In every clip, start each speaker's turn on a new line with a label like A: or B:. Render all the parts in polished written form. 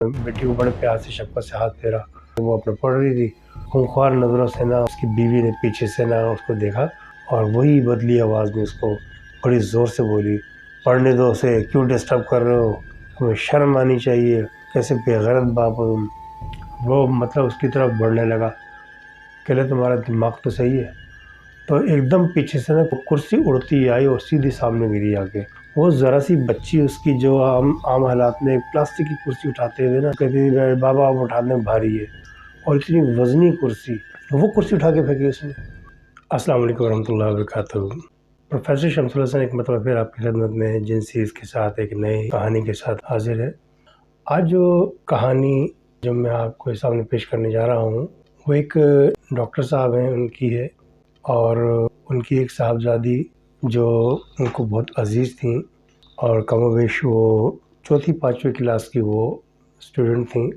A: بیٹی کو بڑے پیار سے شفقت سے ہاتھ پھیرا، وہ اپنا پڑھ رہی تھی، خونخوار نظروں سے نا اس کی بیوی نے پیچھے سے نا اس کو دیکھا اور وہی بدلی آواز میں اس کو بڑی زور سے بولی، پڑھنے دو اسے، کیوں ڈسٹرب کر رہے ہو، تمہیں شرم آنی چاہیے، کیسے بے غیرت باپ ہو تم۔ وہ مطلب اس کی طرف بڑھنے لگا، کہلے تمہارا دماغ تو صحیح ہے۔ تو ایک دم پیچھے سے نا کرسی اڑتی آئی اور سیدھی سامنے گری آ کے۔ وہ ذرا سی بچی اس کی جو عام حالات میں پلاسٹک کی کرسی اٹھاتے ہوئے نا کہتی تھی بابا آپ اٹھانے میں بھاری ہے، اور اتنی وزنی کرسی، وہ کرسی اٹھا کے پھینکی اس نے۔ السلام علیکم ورحمۃ اللہ وبرکاتہ۔ پروفیسر شمس الحسن ایک مرتبہ پھر آپ کی خدمت میں جن سیریز کے ساتھ ایک نئی کہانی کے ساتھ حاضر ہے۔ آج جو کہانی جو میں آپ کو سامنے پیش کرنے جا رہا ہوں وہ ایک ڈاکٹر صاحب ہیں ان کی ہے، اور ان کی ایک صاحبزادی جو ان کو بہت عزیز تھیں، اور کم و بیش وہ چوتھی پانچویں کلاس کی وہ اسٹوڈنٹ تھیں۔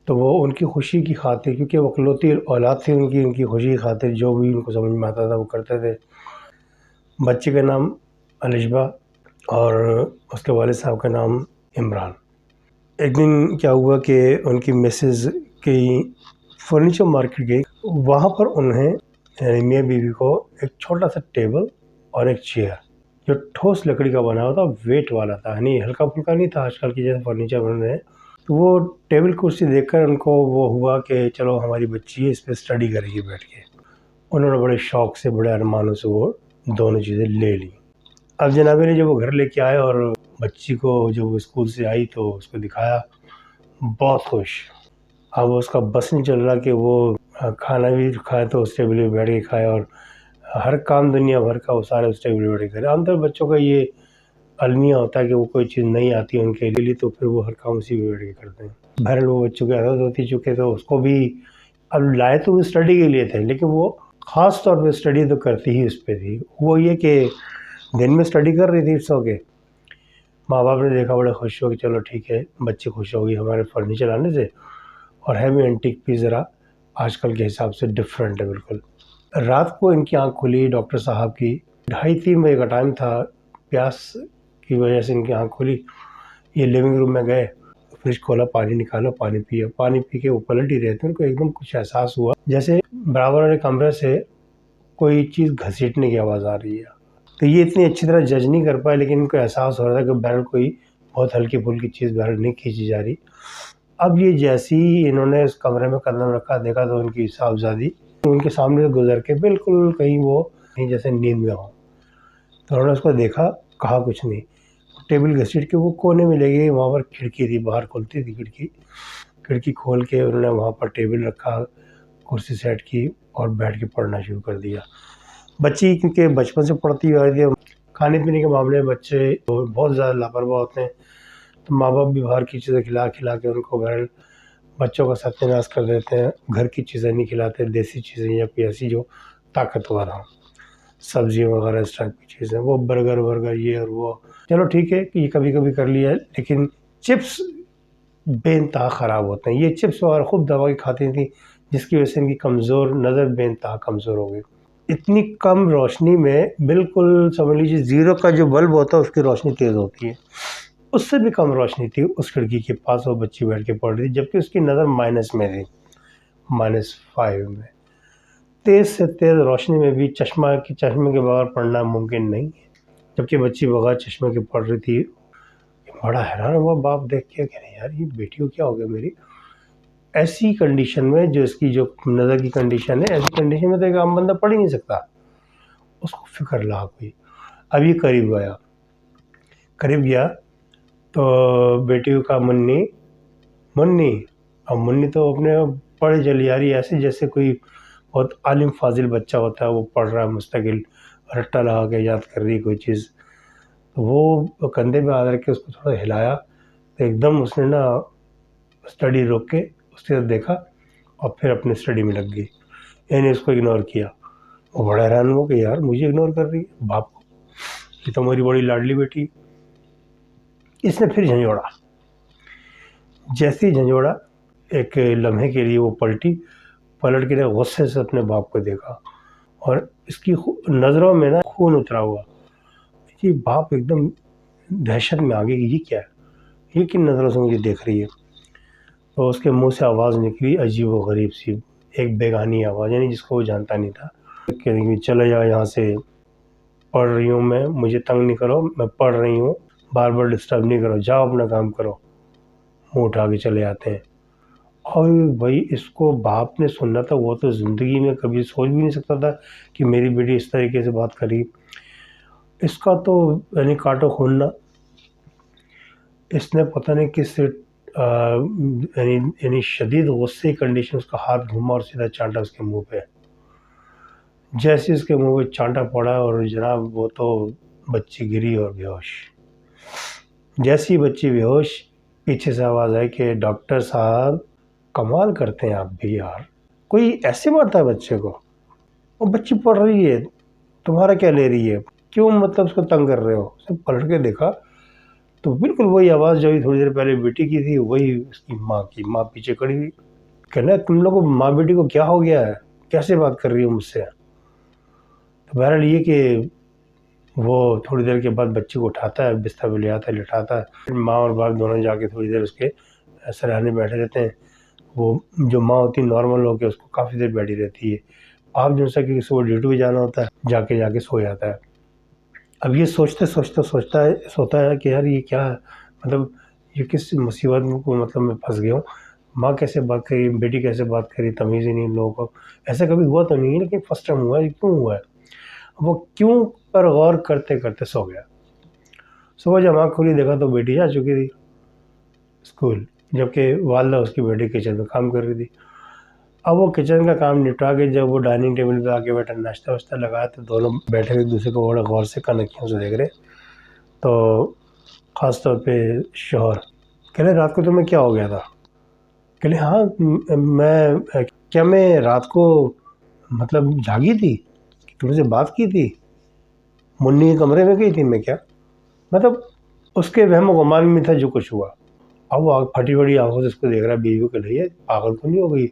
A: تو وہ ان کی خوشی کی خاطر، کیونکہ وہ اکلوتی اولاد تھی ان کی خوشی کی خاطر جو بھی ان کو سمجھ میں آتا تھا وہ کرتے تھے۔ بچے کا نام الشبہ اور اس کے والد صاحب کا نام عمران۔ ایک دن کیا ہوا کہ ان کی مسز کی فرنیچر مارکیٹ گئی، وہاں پر انہیں یعنی میاں بیوی کو ایک چھوٹا سا ٹیبل اور ایک چیئر جو ٹھوس لکڑی کا بنا ہوا تھا، ویٹ والا تھا، یعنی ہلکا پھلکا نہیں تھا آج کل کی جیسے فرنیچر بن رہے ہیں۔ تو وہ ٹیبل کرسی دیکھ کر ان کو وہ ہوا کہ چلو ہماری بچی ہے، اس پہ اسٹڈی کرے گی بیٹھ کے۔ انہوں نے بڑے شوق سے بڑے ارمانوں سے وہ دونوں چیزیں لے لیں۔ اب جناب نے جب وہ گھر لے کے آئے اور بچی کو جب وہ اسکول سے آئی تو اس کو دکھایا، بہت خوش۔ اب اس کا بس نہیں چل رہا کہ وہ کھانا بھی کھائے تو اس ٹیبل پہ بیٹھ کے کھائے، اور ہر کام دنیا بھر کا وہ سارے اس ٹیبل پہ بیٹھ کے کرے۔ عام طور بچوں کا یہ المیہ ہوتا ہے کہ وہ کوئی چیز نہیں آتی ہے ان کے لیے تو پھر وہ ہر کام اسی پہ بیٹھ کے کرتے ہیں۔ بہرحال وہ بچوں کی عادت ہوتی چکے تو اس کو بھی اب لائے تو وہ اسٹڈی کے لیے تھے، لیکن وہ خاص طور پہ اسٹڈی تو کرتی ہی اس پہ تھی۔ وہ یہ کہ دن میں اسٹڈی کر رہی تھی سو کے، ماں باپ نے دیکھا بڑے خوش ہو کہ چلو ٹھیک ہے بچی خوش ہوگی ہمارے فرنیچر آنے سے، اور ہے بھی اینٹیک پیس، ذرا آج کل کے حساب سے ڈفرینٹ ہے بالکل۔ رات کو ان کی آنکھ کھلی ڈاکٹر صاحب کی، 2:30-3 بجے کا ٹائم تھا، پیاس کی وجہ سے ان کی آنکھ کھلی۔ یہ لیونگ روم میں گئے، فریج کھولا، پانی نکالا، پانی پیا، پانی پی کے وہ پلٹ ہی رہے تھے، ان کو ایک دم کچھ احساس ہوا جیسے برابر والے کمرے سے کوئی چیز گھسیٹنے کی آواز آ رہی ہے۔ تو یہ اتنی اچھی طرح جج نہیں کر پائے، لیکن ان کو احساس ہو رہا تھا کہ بہرحال کوئی بہت ہلکی پھلکی چیز بہرحال نہیں کھینچی جا رہی۔ اب یہ جیسی ہی انہوں نے اس کمرے میں قدم رکھا، دیکھا تو ان کی صاحبزادی ان کے سامنے سے گزر کے بالکل کہیں وہ جیسے نیند میں ہو۔ تو انہوں نے اس کو دیکھا، کہا کچھ نہیں، ٹیبل گھسیٹ کے وہ کونے میں لے گئی، وہاں پر کھڑکی تھی، باہر کھلتی تھی کھڑکی کھول کے انہوں نے وہاں پر ٹیبل رکھا، کرسی سیٹ کی اور بیٹھ کے پڑھنا شروع کر دیا۔ بچی کیونکہ بچپن سے پڑھتی آ رہی تھی، کھانے پینے کے معاملے میں بچے بہت زیادہ لاپرواہ ہوتے ہیں، تو ماں باپ بھی باہر کی چیزیں کھلا کے ان کو بہرحال بچوں کا ستیہ ناش کر دیتے ہیں۔ گھر کی چیزیں نہیں کھلاتے، دیسی چیزیں یا کوئی ایسی جو طاقتور ہوں، سبزیاں وغیرہ اس ٹائپ کی چیزیں، وہ برگر یہ اور وہ، چلو ٹھیک ہے کہ یہ کبھی کبھی کر لیا ہے، لیکن چپس بے انتہا خراب ہوتے ہیں۔ یہ چپس وغیرہ خوب دبا کے کھاتی تھیں، جس کی وجہ سے ان کی کمزور نظر بے انتہا کمزور ہو گئی۔ اتنی کم روشنی میں بالکل سمجھ لیجیے 0 کا جو بلب ہوتا ہے اس کی روشنی تیز ہوتی ہے، اس سے بھی کم روشنی تھی اس کھڑکی کے پاس، وہ بچی بیٹھ کے پڑھ رہی تھی، جبکہ اس کی نظر مائنس میں تھی، -5 میں۔ تیز سے تیز روشنی میں بھی چشمے کے بغیر پڑھنا ممکن نہیں ہے، جبکہ بچی بغیر چشمے کے پڑھ رہی تھی۔ بڑا حیران ہوا باپ دیکھ کے کہ یار یہ بیٹی کو کیا ہو گیا میری، ایسی کنڈیشن میں جو اس کی جو نظر کی کنڈیشن ہے، ایسی کنڈیشن میں تو ایک عام بندہ پڑھ ہی نہیں سکتا۔ اس کو فکر لاحق ہوئی۔ اب یہ قریب گیا تو بیٹی کو کہا منی، اب منی تو اپنے پڑھے چلی آ رہی ہے، ایسے جیسے کوئی بہت عالم فاضل بچہ ہوتا ہے، وہ پڑھ رہا ہے مستقل، رٹا لگا کے یاد کر رہی ہے کوئی چیز۔ تو وہ کندھے پہ ہاتھ رکھ کے اس کو تھوڑا ہلایا تو ایک دم اس نے نا اسٹڈی روک کے اس کی طرف دیکھا اور پھر اپنے اسٹڈی میں لگ گئی، یعنی اس کو اگنور کیا۔ وہ بڑا حیران ہوا کہ یار مجھے اگنور کر رہی ہے باپ کو، یہ تو میری بڑی لاڈلی بیٹی۔ اس نے پھر جھنجھوڑا، جیسے جھنجھوڑا ایک لمحے کے لیے وہ پلٹ کے غصے سے اپنے باپ کو دیکھا، اور اس کی نظروں میں نا خون اترا ہوا۔ یہ باپ ایک دم دہشت میں آ گیا کہ یہ کیا ہے، یہ کن نظروں سے مجھے دیکھ رہی ہے۔ تو اس کے منہ سے آواز نکلی عجیب و غریب سی، ایک بیگانی آواز، یعنی جس کو وہ جانتا نہیں تھا، کہ چلے جاؤ یہاں سے، پڑھ رہی ہوں میں، مجھے تنگ نہیں کرو، میں پڑھ رہی ہوں، بار بار ڈسٹرب نہیں کرو، جاؤ اپنا کام کرو۔ منہ اٹھا کے چلے آتے ہیں۔ اور بھائی اس کو باپ نے سننا تھا، وہ تو زندگی میں کبھی سوچ بھی نہیں سکتا تھا کہ میری بیٹی اس طریقے سے بات کری۔ اس کا تو یعنی کاٹو خون نہ، اس نے پتہ نہیں کس سے یعنی شدید غصے کی کنڈیشن اس کا ہاتھ گھوما اور سیدھا چانٹا اس کے منہ پہ۔ جیسے اس کے منہ پہ چانٹا پڑا اور جناب وہ تو بچی گری اور بے ہوش۔ جیسی بچی بے ہوش، پیچھے سے آواز آئی کہ ڈاکٹر صاحب کمال کرتے ہیں آپ بھی یار، کوئی ایسے مارتا ہے بچے کو؟ وہ بچی پڑھ رہی ہے، تمہارا کیا لے رہی ہے؟ کیوں مطلب اس کو تنگ کر رہے ہو؟ اس نے پلٹ کے دیکھا تو بالکل وہی آواز جو تھوڑی دیر پہلے بیٹی کی تھی، وہی اس کی ماں کی۔ ماں پیچھے کھڑی ہوئی، کہنا تم لوگوں ماں بیٹی کو کیا ہو گیا ہے، کیسے بات کر رہی ہو مجھ سے؟ تو بہرحال یہ کہ وہ تھوڑی دیر کے بعد بچے کو اٹھاتا ہے، بستر پہ لے آتا ہے، لٹاتا ہے۔ ماں اور باپ دونوں جا کے تھوڑی دیر اس کے سراہنے بیٹھے رہتے ہیں۔ وہ جو ماں ہوتی ہے نارمل ہو کے اس کو کافی دیر بیٹھی رہتی ہے۔ آپ جو سا کہ صبح ڈیوٹی پہ جانا ہوتا ہے، جا کے سو جاتا ہے۔ اب یہ سوچتا ہے کہ یار یہ کیا ہے، مطلب یہ کس مصیبت کو مطلب میں پھنس گیا ہوں۔ ماں کیسے بات کری، بیٹی کیسے بات کری، تمیز ہی نہیں ان لوگوں کو۔ ایسا کبھی ہوا تو نہیں ہے، لیکن فرسٹ ٹائم ہوا ہے، یہ کیوں ہوا ہے؟ وہ کیوں پر غور کرتے کرتے سو گیا۔ صبح جب آنکھ کھلی دیکھا تو بیٹی جا چکی تھی اسکول، جبکہ والدہ اس کی بیٹی کچن میں کام کر رہی تھی۔ اب وہ کچن کا کام نپٹا کے جب وہ ڈائننگ ٹیبل پہ آ کے بیٹھا، ناشتہ واشتہ لگایا، تو دونوں بیٹھے ہوئے ایک دوسرے کو بڑے غور سے کنکھیوں سے دیکھ رہے۔ تو خاص طور پہ شوہر کہہ رہے رات کو تمہیں کیا ہو گیا تھا؟ کہہ رہے ہاں میں رات کو مطلب جاگی تھی، تم سے بات کی تھی، منی کے کمرے میں گئی تھی میں کیا؟ مطلب اس کے وہم و گمان میں تھا جو کچھ ہوا۔ اب وہ پھٹی بڑی آنکھوں سے اس کو دیکھ رہا ہے، بیوی کو لے پاگل تو نہیں ہو گئی،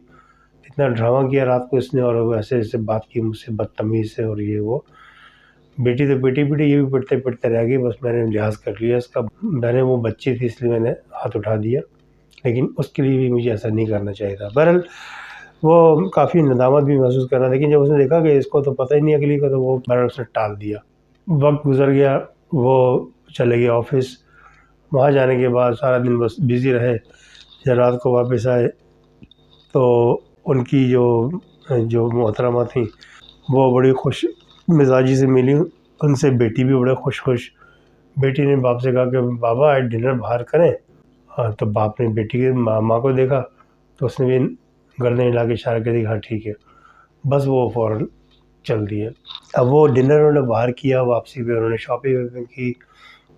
A: اتنا ڈرامہ کیا رات کو اس نے، اور ایسے ایسے بات کی مجھ سے بدتمیز سے، اور یہ وہ۔ بیٹی تو بیٹی یہ بھی پڑھتے رہ گئی، بس میں نے لحاظ کر لیا اس کا، میں نے وہ بچی تھی اس لیے میں نے ہاتھ اٹھا دیا، لیکن اس کے لیے بھی مجھے ایسا نہیں کرنا چاہیے تھا۔ بہرحال وہ کافی ندامت بھی محسوس کر رہا، لیکن جب اس نے دیکھا کہ اس کو تو پتہ ہی نہیں اگلی کو، تو وہ بہرحال اس نے ٹال دیا۔ وقت گزر گیا، وہ چلے گئے آفس۔ وہاں جانے کے بعد سارا دن بس بزی رہے۔ جب رات کو واپس آئے تو ان کی جو محترمہ تھیں وہ بڑی خوش مزاجی سے ملی ان سے، بیٹی بھی بڑے خوش۔ بیٹی نے باپ سے کہا کہ بابا آج ڈنر باہر کریں۔ تو باپ نے بیٹی کے ماں کو دیکھا تو اس نے بھی گردن ہلا کے اشارہ کر دیا ہاں ٹھیک ہے، بس وہ فوراً چل دیے۔ اب وہ ڈنر انہوں نے باہر کیا، واپسی پہ انہوں نے شاپنگ کی،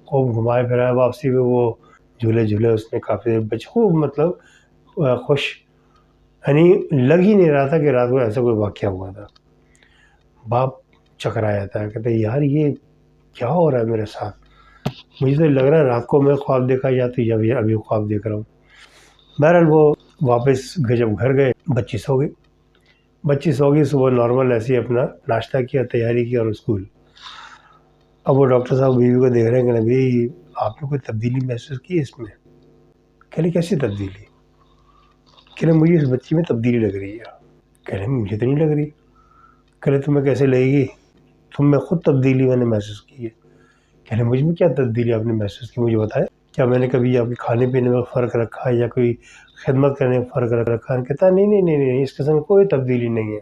A: خوب گھمائے پھرائے۔ واپسی پہ وہ جھولے اس نے کافی دیر بچے خوب مطلب خوش، یعنی لگ ہی نہیں رہا تھا کہ رات کو ایسا کوئی واقعہ ہوا تھا۔ باپ چکرا جاتا ہے، کہتے ہیں یار یہ کیا ہو رہا ہے میرے ساتھ، مجھے تو لگ رہا ہے رات کو میں خواب دیکھا یا تو ابھی خواب دیکھ رہا ہوں۔ بہرحال وہ واپس جب گھر گئے بچی سو گئی۔ صبح نارمل ایسے ہی اپنا ناشتہ کیا، تیاری کی اور اسکول۔ اب وہ ڈاکٹر صاحب بیوی کو دیکھ رہے ہیں کہ بھائی آپ نے کوئی تبدیلی محسوس کی اس میں؟ کہہ رہے کیسی تبدیلی؟ کہہ رہے مجھے اس بچی میں تبدیلی لگ رہی ہے۔ کہہ رہے مجھے تو نہیں لگ رہی۔ کہہ رہے تمہیں کیسے لگے گی؟ تم میں خود تبدیلی میں نے محسوس کی ہے۔ کہہ رہے مجھ میں کیا تبدیلی آپ نے محسوس کی، مجھے بتائیں، کیا میں نے کبھی آپ کے کھانے پینے میں فرق رکھا یا کوئی خدمت کرنے میں فرق رکھا؟ کہتا ہے نہیں اس قسم کوئی تبدیلی نہیں ہے،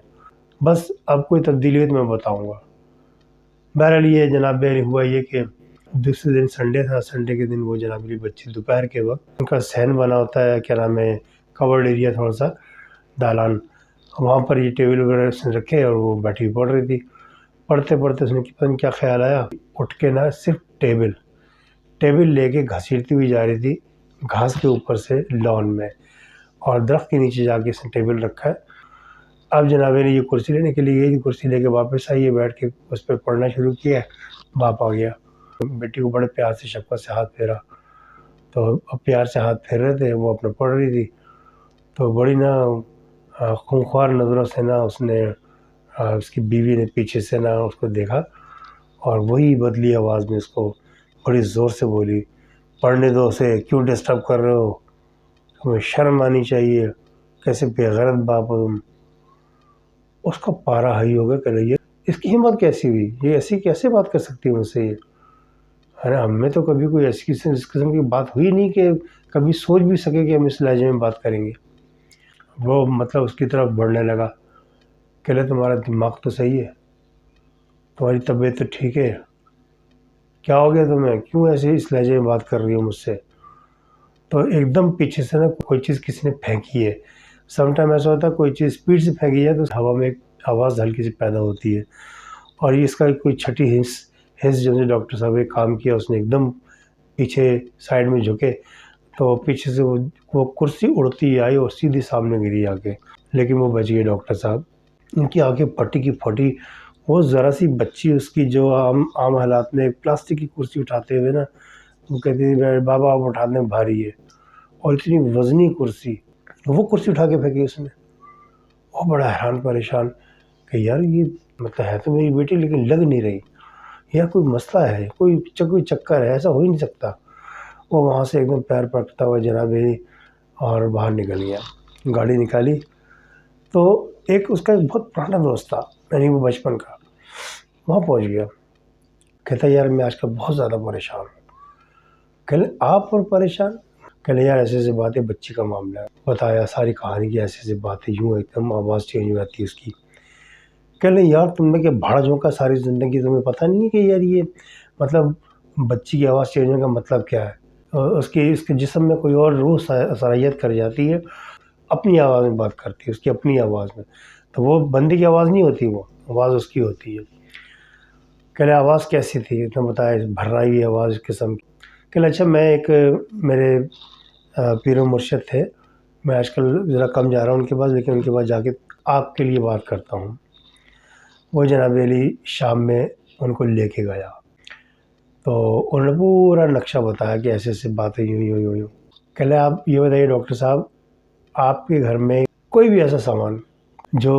A: بس اب کوئی تبدیلی ہے تو میں بتاؤں گا۔ بہرحال یہ جناب ہوا یہ کہ دوسرے دن سنڈے تھا، سنڈے کے دن وہ جناب میری بچی دوپہر کے وقت ان کا صحن بنا ہوتا ہے، کیا نام ہے، کورڈ ایریا تھوڑا سا دالان، وہاں پر یہ ٹیبل وغیرہ اس نے رکھے اور وہ بیٹھی پڑھ رہی تھی۔ پڑھتے اس نے پتہ نہیں کیا خیال آیا، اٹھ کے نا صرف ٹیبل لے کے گھسیٹتی ہوئی جا رہی تھی گھاس کے اوپر سے لان میں، اور درخت کے نیچے جا کے اس نے ٹیبل رکھا ہے۔ اب جناب نے یہ کرسی لینے کے لیے گئی، کرسی لے کے واپس آئی ہے، بیٹھ کے اس پہ پڑھنا شروع کیا۔ باپ آ گیا، بیٹی کو بڑے پیار سے شفقت سے ہاتھ پھیرا، تو اب پیار سے ہاتھ پھیر رہے تھے، وہ اپنا پڑھ رہی تھی، تو بڑی نا خونخوار نظروں سے نا اس نے اس کی بیوی نے پیچھے سے نا اس کو دیکھا، اور وہی بدلی آواز میں اس کو بڑی زور سے بولی پڑھنے دو اسے، کیوں ڈسٹرب کر رہے ہو؟ تمہیں شرم آنی چاہیے، کیسے بے غیرت باپ ہو تم۔ اس کا پارا ہائی ہو گیا کہ یہ اس کی ہمت کیسی ہوئی، یہ ایسی کیسے بات کر سکتی ہے مجھ سے یہ؟ ارے ہم میں تو کبھی کوئی ایسی اس قسم کی بات ہوئی نہیں کہ کبھی سوچ بھی سکے کہ ہم اس لہجے میں بات کریں گے۔ وہ مطلب اس کی طرف بڑھنے لگا کہ لے تمہارا دماغ تو صحیح ہے، تمہاری طبیعت تو ٹھیک ہے، کیا ہو گیا تمہیں، کیوں ایسے اس لہجے میں بات کر رہی ہو مجھ سے؟ تو ایک دم پیچھے سے نا کوئی چیز کسی نے پھینکی ہے۔ سم ٹائم ایسا ہوتا ہے کوئی چیز اسپیڈ سے پھینکی جائے تو ہوا میں ایک آواز ہلکی سی پیدا ہوتی ہے، اور اس کا کوئی چھٹی ہنس جو ڈاکٹر صاحب نے کام کیا، اس نے ایک دم پیچھے سائڈ میں جھکے تو پیچھے سے وہ کرسی اڑتی آئی اور سیدھی سامنے گری آ کے، لیکن وہ بچ گئے ڈاکٹر صاحب۔ ان کی آنکھیں پھٹی کی پھٹی، وہ ذرا سی بچی اس کی جو عام حالات میں پلاسٹک کی کرسی اٹھاتے ہوئے نا، وہ کہتی تھی بابا آپ اٹھانے میں بھاری ہے، اور اتنی وزنی کرسی، وہ کرسی اٹھا کے پھینکی اس نے۔ وہ بڑا حیران پریشان کہ یار یہ مطلب ہے تو میری بیٹی لیکن لگ نہیں رہی، یا کوئی مسئلہ ہے، کوئی چکر ہے، ایسا ہو ہی نہیں سکتا۔ وہ وہاں سے ایک دم پیر پٹکتا ہوا جناب اور باہر نکل گیا، گاڑی نکالی تو ایک اس کا ایک بہت پرانا دوست تھا، یعنی وہ بچپن کا، وہاں پہنچ گیا، کہتا یار میں آج کل بہت زیادہ پریشان ہوں۔ کہلے آپ اور پریشان؟ کہلے یار ایسے ایسے باتیں، بچی کا معاملہ ہے، بتایا ساری کہانی کی، ایسے ایسے باتیں، یوں ایک دم آواز چینج ہو جاتی ہے اس کی۔ کہلے یار تم نے کہ بھاڑ جھونکا ساری زندگی، تمہیں پتہ نہیں ہے کہ یار یہ مطلب بچی کی آواز چینج ہونے کا مطلب کیا ہے؟ اور اس کے جسم میں کوئی اور روح صلاحیت کر جاتی ہے، اپنی آواز میں بات کرتی ہے، اس کی اپنی آواز میں، تو وہ بندے کی آواز نہیں ہوتی، وہ آواز اس کی ہوتی ہے۔ کہلے آواز کیسی تھی؟ تو بتایا بھرائی ہوئی آواز قسم کی۔ کہلے اچھا میں ایک میرے پیر و مرشد تھے، میں آج کل ذرا کم جا رہا ہوں ان کے پاس، لیکن ان کے پاس جا کے آپ کے لیے بات کرتا ہوں۔ وہ جناب علی شام میں ان کو لے کے گیا تو انہوں نے پورا نقشہ بتایا کہ ایسے ایسے باتیں یوں۔ کہلے آپ یہ بتائیے ڈاکٹر صاحب، آپ کے گھر میں کوئی بھی ایسا سامان جو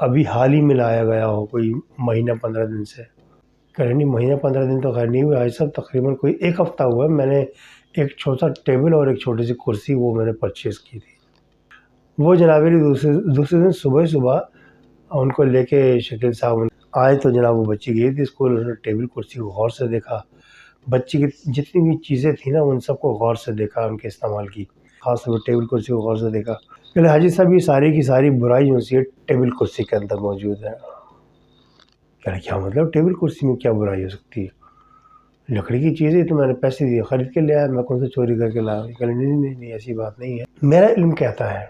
A: ابھی حال ہی میں لایا گیا ہو، کوئی مہینہ 15 دن سے؟ کہہ نہیں مہینہ 15 دن تو خیر نہیں ہوئے آج صاحب، تقریباً کوئی 1 ہفتہ ہوا ہے، میں نے ایک چھوٹا ٹیبل اور ایک چھوٹی سی کرسی وہ میں نے پرچیز کی تھی۔ وہ جناب علی دوسرے دن صبح ان کو لے کے شکیل صاحب آئے تو جناب وہ بچی گئی تھی اسکول، انہوں نے ٹیبل کرسی کو غور سے دیکھا، بچی کی جتنی بھی چیزیں تھیں نا ان سب کو غور سے دیکھا، ان کے استعمال کی، خاص طور پر ٹیبل کرسی کو غور سے دیکھا۔ کہ حاجی صاحب یہ ساری کی ساری برائی جو سی ٹیبل کرسی کے اندر موجود ہے۔ کیا مطلب ٹیبل کرسی میں کیا برائی ہو سکتی ہے؟ لکڑی کی چیزیں تو میں نے پیسے دیے خرید کے لے آیا، میں کون سے چوری کر کے لایا؟ نہیں ایسی بات نہیں ہے، میرا علم کہتا ہے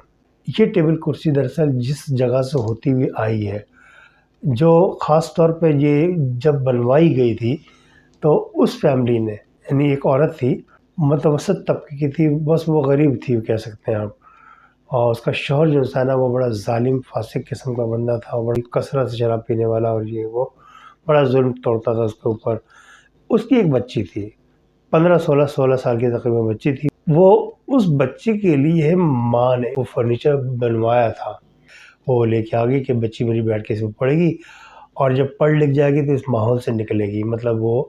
A: یہ ٹیبل کرسی دراصل جس جگہ سے ہوتی ہوئی آئی ہے، جو خاص طور پہ یہ جب بنوائی گئی تھی تو اس فیملی نے، یعنی ایک عورت تھی متوسط طبقے کی تھی، بس وہ غریب تھی وہ کہہ سکتے ہیں آپ، اور اس کا شوہر جو ہے نا وہ بڑا ظالم فاسق قسم کا بندہ تھا، بڑی کثرت سے شراب پینے والا، اور یہ وہ بڑا ظلم توڑتا تھا اس کے اوپر۔ اس کی ایک بچی تھی 15-16 سال کی تقریباً بچی تھی، وہ اس بچی کے لیے ماں نے وہ فرنیچر بنوایا تھا، وہ لے کے آ گئی کہ بچی میری بیٹھ کے اس میں پڑھے گی، اور جب پڑھ لکھ جائے گی تو اس ماحول سے نکلے گی، مطلب وہ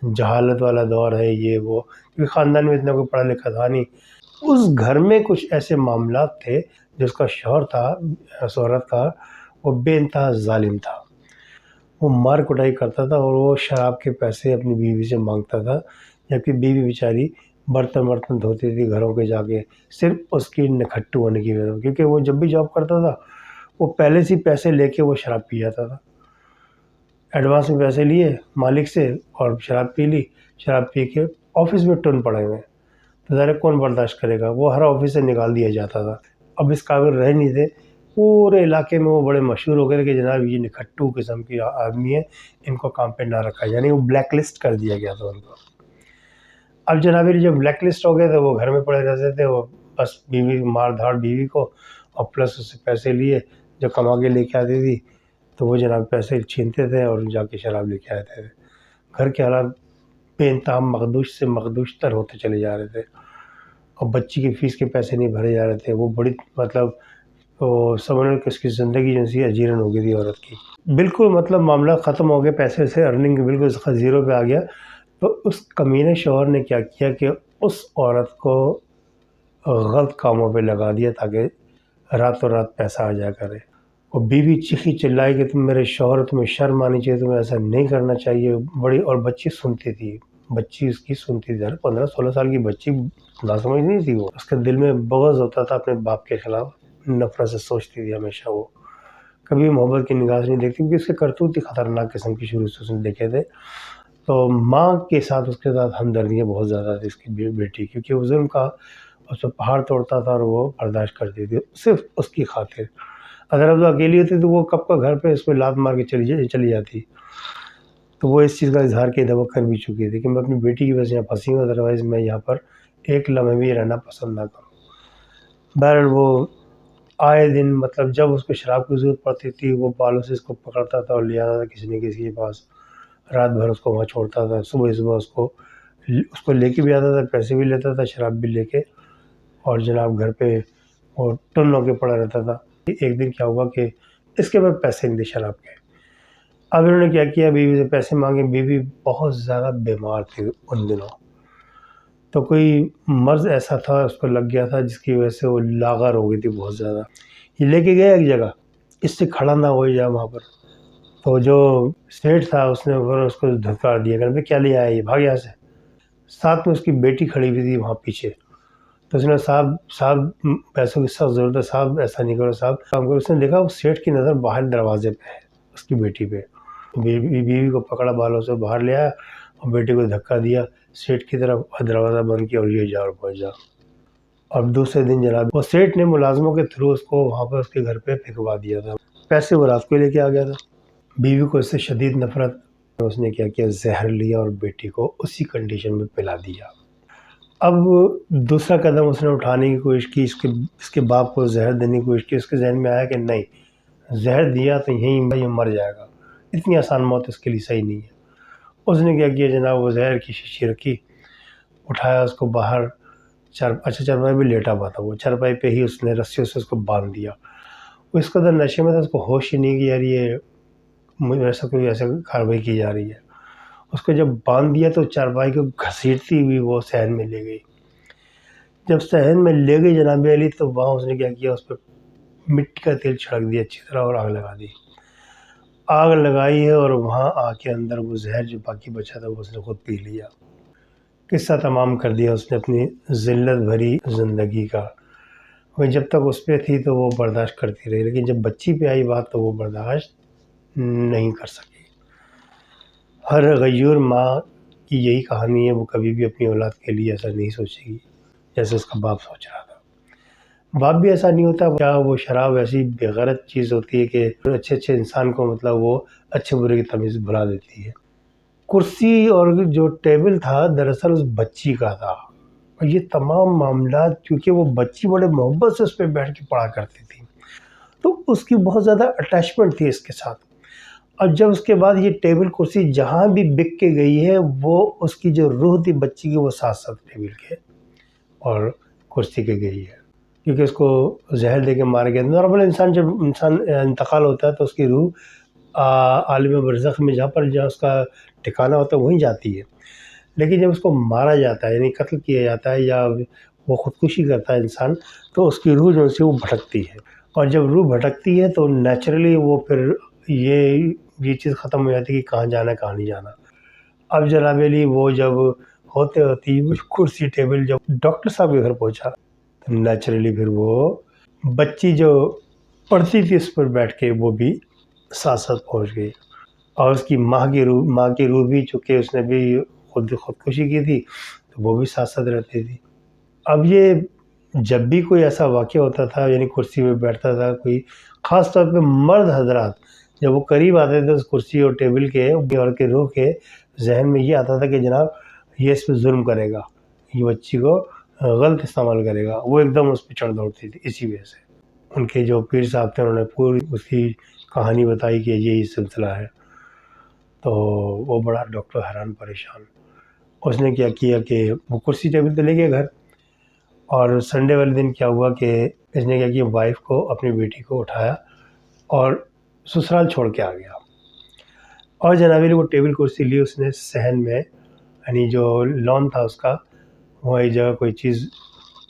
A: جہالت والا دور ہے یہ وہ، کیونکہ خاندان میں اتنا کوئی پڑھا لکھا تھا نہیں۔ اس گھر میں کچھ ایسے معاملات تھے، جس کا شوہر تھا، عورت کا، وہ بے انتہا ظالم تھا، وہ مار کٹائی کرتا تھا، اور وہ شراب کے پیسے اپنی بیوی سے مانگتا تھا، جبکہ بیوی بیچاری برتن دھوتی تھی گھروں کے جا کے، صرف اس کی نکھٹو ہونے کی وجہ، کیونکہ وہ جب بھی جاب کرتا تھا وہ پہلے سے پیسے لے کے وہ شراب پی جاتا تھا، ایڈوانس میں پیسے لیے مالک سے اور شراب پی لی، شراب پی کے آفس میں ٹن پڑے ہوئے، تو ظاہر کون برداشت کرے گا، وہ ہر آفس سے نکال دیا جاتا تھا۔ اب اس قابل رہ نہیں تھے، پورے علاقے میں وہ بڑے مشہور ہو گئے کہ جناب یہ نکھٹو قسم کے آدمی ہیں، ان کو کام پہ نہ رکھا، یعنی وہ بلیک لسٹ کر دیا گیا تھا ان کو۔ اب جناب جب بلیک لسٹ ہو گئے تو وہ گھر میں پڑے رہتے تھے، وہ بس بیوی مار دھاڑ بیوی کو، اور پلس اس سے پیسے لیے جو کما کے لے کے آتی تھی، تو وہ جناب پیسے چھینتے تھے اور جا کے شراب لے کے آتے تھے۔ گھر کے حالات بے انتہا مخدوش سے مخدوش تر ہوتے چلے جا رہے تھے، اور بچی کی فیس کے پیسے نہیں بھرے جا رہے تھے، وہ بڑی مطلب وہ سمجھ کہ اس کی زندگی جو سی اجیرن ہو گئی تھی عورت کی، بالکل مطلب معاملہ ختم ہو گیا، پیسے سے ارننگ بالکل زیرو پہ آ گیا۔ تو اس کمینے شوہر نے کیا کیا کہ اس عورت کو غلط کاموں پہ لگا دیا تاکہ راتوں رات پیسہ آ جایا کرے. وہ بیوی چیخی چلائی کہ تم میرے شوہر، تمہیں شرم آنی چاہیے، تمہیں ایسا نہیں کرنا چاہیے. بڑی، اور بچی سنتی تھی، بچی اس کی سنتی تھی. 15-16 سال کی بچی ناسمجھ نہیں تھی. وہ اس کے دل میں بغض ہوتا تھا اپنے باپ کے خلاف، نفرت سے سوچتی تھی ہمیشہ. وہ کبھی محبت کی نگاہ سے نہیں دیکھتی کیونکہ اس کے کرتوت ہی خطرناک قسم کی شروع سے اس نے دیکھے تھے. تو ماں کے ساتھ اس کے ساتھ ہمدردیاں بہت زیادہ تھی اس کی بیٹی، کیونکہ وہ ظلم کا اس پہ پہاڑ توڑتا تھا اور وہ برداشت کرتی تھی صرف اس کی خاطر. اگر اب وہ اکیلی ہوتی تو وہ کب کا گھر پہ اس پہ لات مار کے چلی جاتی. تو وہ اس چیز کا اظہار کئی دفعہ کر بھی چکی تھی کہ میں اپنی بیٹی کی وجہ سے یہاں پھنسی ہوں، ادروائز میں یہاں پر ایک لمحے بھی رہنا پسند نہ کروں. بہرحال وہ آئے دن، مطلب جب اس کو شراب کی ضرورت پڑتی تھی وہ بالوں سے اس کو پکڑتا تھا اور لے آتا تھا کسی نہ کسی کے پاس. رات بھر اس کو وہاں چھوڑتا تھا، صبح اس کو لے کے بھی آتا تھا، پیسے بھی لیتا تھا، شراب بھی لے کے، اور جناب گھر پہ وہ ٹن ہو کے پڑا رہتا تھا. ایک دن کیا ہوا کہ اس کے بعد پیسے نہیں تھے شراب کے. اب انہوں نے کیا کیا، بیوی سے پیسے مانگے. بیوی بہت زیادہ بیمار تھی ان دنوں، تو کوئی مرض ایسا تھا اس کو لگ گیا تھا جس کی وجہ سے وہ لاغر ہو گئی تھی بہت زیادہ. یہ لے کے گیا ایک جگہ، اس سے کھڑا نہ ہو جائے وہاں پر. تو جو سیٹ تھا اس نے اس کو دھتکار دیا کہ کیا لے آیا، یہ بھاگ یہاں سے. ساتھ میں اس کی بیٹی کھڑی ہوئی تھی وہاں پیچھے. تو اس نے صاحب پیسوں کی سخت ضرورت ہے صاحب، ایسا نہیں کرو صاحب، کام کرو. اس نے دیکھا وہ سیٹ کی نظر باہر دروازے پہ ہے اس کی بیٹی پہ. بیوی کو پکڑا بالوں سے باہر لے آیا اور بیٹی کو دھکا دیا سیٹ کی طرف، دروازہ بند کیا اور یہ جا اور پہنچ جا. اور دوسرے دن جناب وہ سیٹ نے ملازموں کے تھرو اس کو وہاں پر اس کے گھر پہ پھینکوا دیا تھا. پیسے وہ رات کو لے کے آ گیا تھا. بیوی کو اس سے شدید نفرت، اس نے کیا کیا، زہر لیا اور بیٹی کو اسی کنڈیشن میں پلا دیا. اب دوسرا قدم اس نے اٹھانے کی کوشش کی، اس کے باپ کو زہر دینے کی کوشش کی. اس کے ذہن میں آیا کہ نہیں، زہر دیا تو یہیں مر جائے گا، اتنی آسان موت اس کے لیے صحیح نہیں ہے. اس نے کیا کیا جناب، وہ زہر کی شیشی رکھی، اٹھایا اس کو باہر. چارپائی بھی لیٹا ہوا تھا، وہ چارپائی پہ ہی اس نے رسیوں سے اس کو باندھ دیا. وہ اس قدر نشے میں تھا اس کو ہوش ہی نہیں کہ یار یہ مجھے ایسا کارروائی کی جا رہی ہے. اس کو جب باندھ دیا تو چارپائی کو گھسیٹتی ہوئی وہ صحن میں لے گئی. جب صحن میں لے گئی جناب علی تو وہاں اس نے کیا کیا، اس پہ مٹی کا تیل چھڑک دیا اچھی طرح اور آگ لگا دی. آگ لگائی ہے اور وہاں آ کے اندر وہ زہر جو باقی بچا تھا وہ اس نے خود پی لیا. قصہ تمام کر دیا اس نے اپنی ذلت بھری زندگی کا. وہ جب تک اس پہ تھی تو وہ برداشت کرتی رہی، لیکن جب بچی پہ آئی بات تو وہ برداشت نہیں کر سکی. ہر غیور ماں کی یہی کہانی ہے، وہ کبھی بھی اپنی اولاد کے لیے ایسا نہیں سوچے گی جیسے اس کا باپ سوچ رہا تھا. باپ بھی ایسا نہیں ہوتا. کیا وہ شراب ایسی بے غرض چیز ہوتی ہے کہ اچھے انسان کو مطلب وہ اچھے برے کی تمیز بھلا دیتی ہے. کرسی اور جو ٹیبل تھا دراصل اس بچی کا تھا، اور یہ تمام معاملات کیونکہ وہ بچی بڑے محبت سے اس پہ بیٹھ کے پڑھا کرتی تھی تو اس کی بہت زیادہ اٹیچمنٹ تھی اس کے ساتھ. اور جب اس کے بعد یہ ٹیبل کرسی جہاں بھی بک کے گئی ہے وہ اس کی جو روح تھی بچی کی وہ ساتھ ساتھ ٹیبل کے اور کرسی کے گئی ہے، کیونکہ اس کو زہر دے کے مارا گیا. نارمل انسان جب انتقال ہوتا ہے تو اس کی روح عالم برزخ میں جہاں اس کا ٹھکانہ ہوتا ہے وہیں جاتی ہے. لیکن جب اس کو مارا جاتا ہے یعنی قتل کیا جاتا ہے یا وہ خودکشی کرتا ہے انسان تو اس کی روح جو سے وہ بھٹکتی ہے. اور جب روح بھٹکتی ہے تو نیچرلی وہ پھر یہ چیز ختم ہو جاتی ہے کہ کہاں جانا ہے کہاں نہیں جانا. اب جناب علی وہ جب ہوتی کرسی ٹیبل جب ڈاکٹر صاحب کے گھر پہنچا تو نیچرلی پھر وہ بچی جو پڑھتی تھی اس پر بیٹھ کے وہ بھی ساتھ ساتھ پہنچ گئی. اور اس کی ماں کی روح بھی چونکہ اس نے بھی خودکشی کی تھی تو وہ بھی ساتھ ساتھ رہتی تھی. اب یہ جب بھی کوئی ایسا واقعہ ہوتا تھا یعنی کرسی پہ بیٹھتا تھا کوئی، خاص طور پہ مرد حضرات جب وہ قریب آتے تھے اس کرسی اور ٹیبل کے اور کے روح کے ذہن میں یہ آتا تھا کہ جناب یہ اس پہ ظلم کرے گا، یہ بچی کو غلط استعمال کرے گا. وہ ایک دم اس پہ چڑھ دوڑتی تھی. اسی وجہ سے ان کے جو پیر صاحب تھے انہوں نے پوری اس کی کہانی بتائی کہ یہی سلسلہ ہے. تو وہ بڑا ڈاکٹر حیران پریشان. اس نے کیا کیا کہ وہ کرسی ٹیبل تو لے گیا گھر، اور سنڈے والے دن کیا ہوا کہ اس نے کیا کیا وائف کو اپنی بیٹی کو اٹھایا اور سسرال چھوڑ کے آ گیا. اور جناب علی وہ ٹیبل کرسی لی اس نے صحن میں، یعنی جو لان تھا اس کا وہ ایک جگہ کوئی چیز